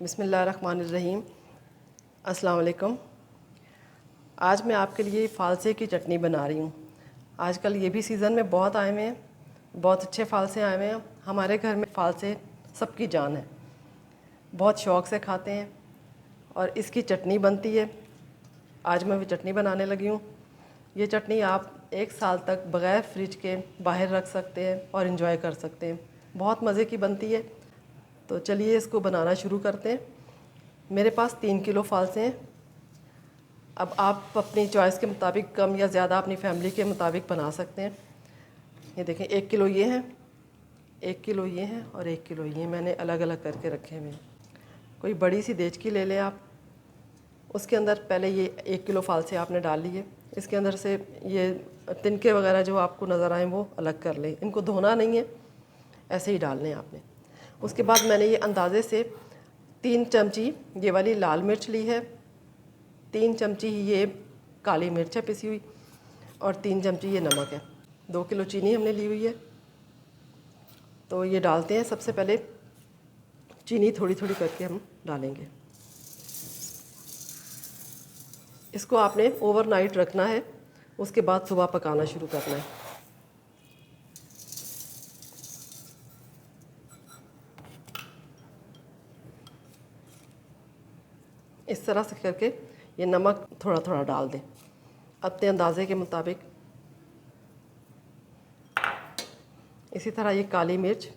बिस्मिल्लाहिर्रहमानिर्रहीम। अस्सलाम वालेकुम। आज मैं आपके लिए फ़ालसे की चटनी बना रही हूँ। आजकल ये भी सीज़न में बहुत आए हुए हैं, बहुत अच्छे फ़ालसे आए हुए हैं। हमारे घर में फ़ालसे सबकी जान है, बहुत शौक़ से खाते हैं और इसकी चटनी बनती है। आज मैं वो चटनी बनाने लगी हूँ। ये चटनी आप 1 साल तक बग़ैर फ्रिज के बाहर रख सकते हैं और इन्जॉय कर सकते हैं। बहुत मज़े की बनती है। तो चलिए इसको बनाना शुरू करते हैं। मेरे पास 3 किलो फ़ालसे हैं। अब आप अपनी चॉइस के मुताबिक कम या ज़्यादा अपनी फैमिली के मुताबिक बना सकते हैं। ये देखें, 1 किलो ये हैं, 1 किलो ये हैं और 1 किलो ये मैंने अलग अलग करके रखे हुए हैं। कोई बड़ी सी देचकी ले लें आप। उसके अंदर पहले ये 1 किलो फ़ालसे आपने डाल लिए। इसके अंदर से ये तिनके वगैरह जो आपको नज़र आएँ वो अलग कर लें। इनको धोना नहीं है, ऐसे ही डालने हैं आपने। उसके बाद मैंने ये अंदाज़े से 3 चमची ये वाली लाल मिर्च ली है, 3 चमची ये काली मिर्च है पिसी हुई और 3 चमची ये नमक है। 2 किलो चीनी हमने ली हुई है। तो ये डालते हैं। सबसे पहले चीनी थोड़ी थोड़ी करके हम डालेंगे। इसको आपने ओवरनाइट रखना है, उसके बाद सुबह पकाना शुरू करना है। इस तरह से करके ये नमक थोड़ा थोड़ा डाल दें अपने अंदाज़े के मुताबिक। इसी तरह ये काली मिर्च,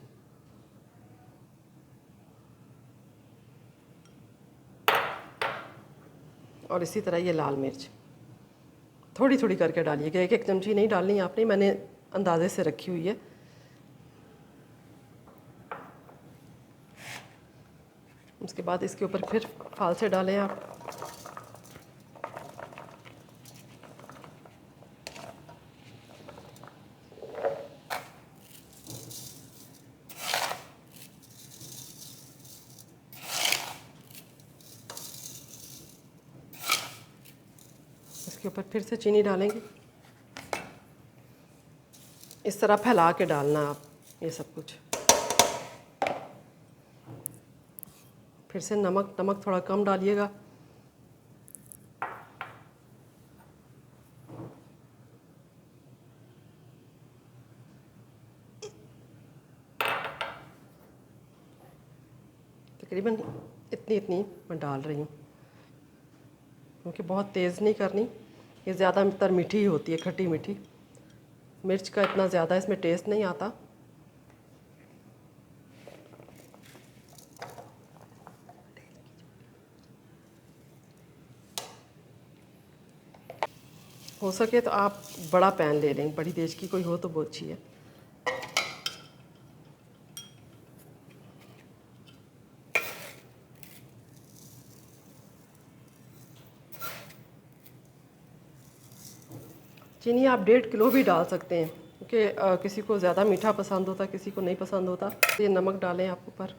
और इसी तरह ये लाल मिर्च थोड़ी थोड़ी करके डालिएगा। 1 चमची नहीं डालनी आपने, मैंने अंदाज़े से रखी हुई है। उसके बाद इसके ऊपर फिर फ़ालसे डालें आप। इसके ऊपर फिर से चीनी डालेंगे। इस तरह फैला के डालना आप ये सब कुछ। फिर से नमक थोड़ा कम डालिएगा। तकरीबन इतनी मैं डाल रही हूँ, क्योंकि बहुत तेज़ नहीं करनी। ये ज़्यादातर मीठी ही होती है, खट्टी मीठी। मिर्च का इतना ज़्यादा इसमें टेस्ट नहीं आता। हो सके तो आप बड़ा पैन ले लें, बड़ी देचकी कोई हो तो बहुत अच्छी है। चीनी आप 1.5 किलो भी डाल सकते हैं, क्योंकि किसी को ज़्यादा मीठा पसंद होता, किसी को नहीं पसंद होता। ये नमक डालें आप ऊपर।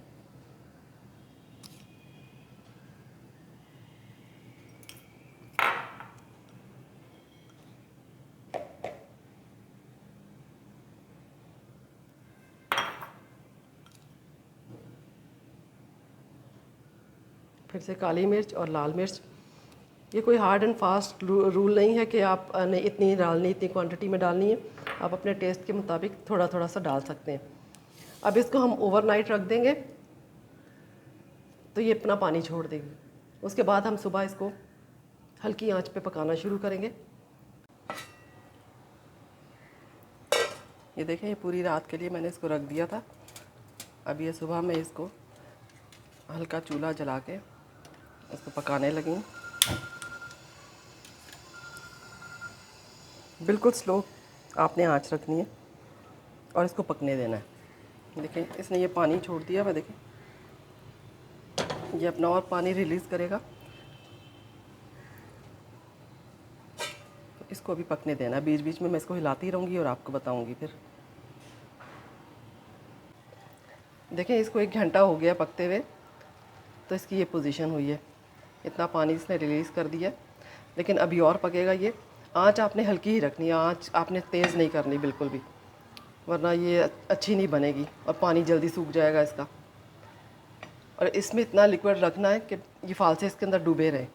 फिर से काली मिर्च और लाल मिर्च। ये कोई हार्ड एंड फास्ट रूल नहीं है कि आप ने इतनी डालनी, इतनी क्वांटिटी में डालनी है। आप अपने टेस्ट के मुताबिक थोड़ा थोड़ा सा डाल सकते हैं। अब इसको हम ओवरनाइट रख देंगे तो ये अपना पानी छोड़ देगी। उसके बाद हम सुबह इसको हल्की आंच पे पकाना शुरू करेंगे। ये देखें, ये पूरी रात के लिए मैंने इसको रख दिया था। अब ये सुबह मैं इसको हल्का चूल्हा जला के इसको पकाने लगी हूँ। बिल्कुल स्लो आपने आंच रखनी है और इसको पकने देना है। देखें, इसने ये पानी छोड़ दिया। मैं देखें, ये अपना और पानी रिलीज़ करेगा। इसको भी पकने देना। बीच बीच में मैं इसको हिलाती रहूँगी और आपको बताऊँगी फिर। देखें, इसको 1 घंटा हो गया पकते हुए, तो इसकी ये पोजीशन हुई है। इतना पानी इसने रिलीज़ कर दिया, लेकिन अभी और पकेगा ये। आंच आपने हल्की ही रखनी है, आंच आपने तेज़ नहीं करनी बिल्कुल भी, वरना ये अच्छी नहीं बनेगी और पानी जल्दी सूख जाएगा इसका। और इसमें इतना लिक्विड रखना है कि ये फालसे इसके अंदर डूबे रहें,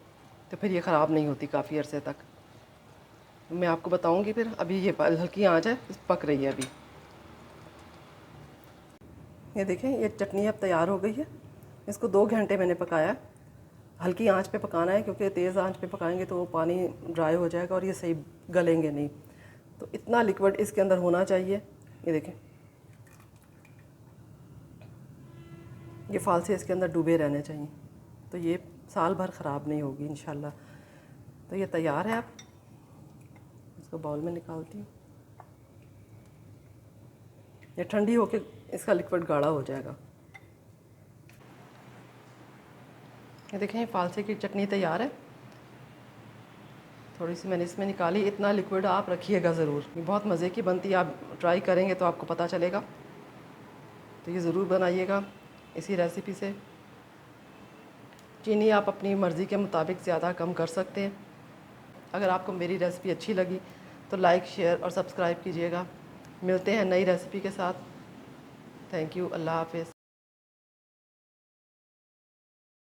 तो फिर ये ख़राब नहीं होती काफ़ी अरसे तक। मैं आपको बताऊंगी फिर। अभी ये हल्की आंच है, पक रही है अभी। ये देखें, ये चटनी अब तैयार हो गई है। इसको 2 घंटे मैंने पकाया है। हल्की आंच पे पकाना है क्योंकि तेज़ आंच पे पकाएंगे तो वो पानी ड्राई हो जाएगा और ये सही गलेंगे नहीं। तो इतना लिक्विड इसके अंदर होना चाहिए। ये देखें, ये फालसे इसके अंदर डूबे रहने चाहिए, तो ये साल भर ख़राब नहीं होगी इंशाल्लाह। तो ये तैयार है। अब इसको बाउल में निकालती हूँ। ये ठंडी होके इसका लिक्विड गाढ़ा हो जाएगा। ये देखें, ये फालसे की चटनी तैयार है। थोड़ी सी मैंने इसमें निकाली। इतना लिक्विड आप रखिएगा ज़रूर, ये बहुत मज़े की बनती है। आप ट्राई करेंगे तो आपको पता चलेगा। तो ये ज़रूर बनाइएगा इसी रेसिपी से। चीनी आप अपनी मर्ज़ी के मुताबिक ज़्यादा कम कर सकते हैं। अगर आपको मेरी रेसिपी अच्छी लगी तो लाइक, शेयर और सब्सक्राइब कीजिएगा। मिलते हैं नई रेसिपी के साथ। Thank you. अल्लाह हाफ़िज़।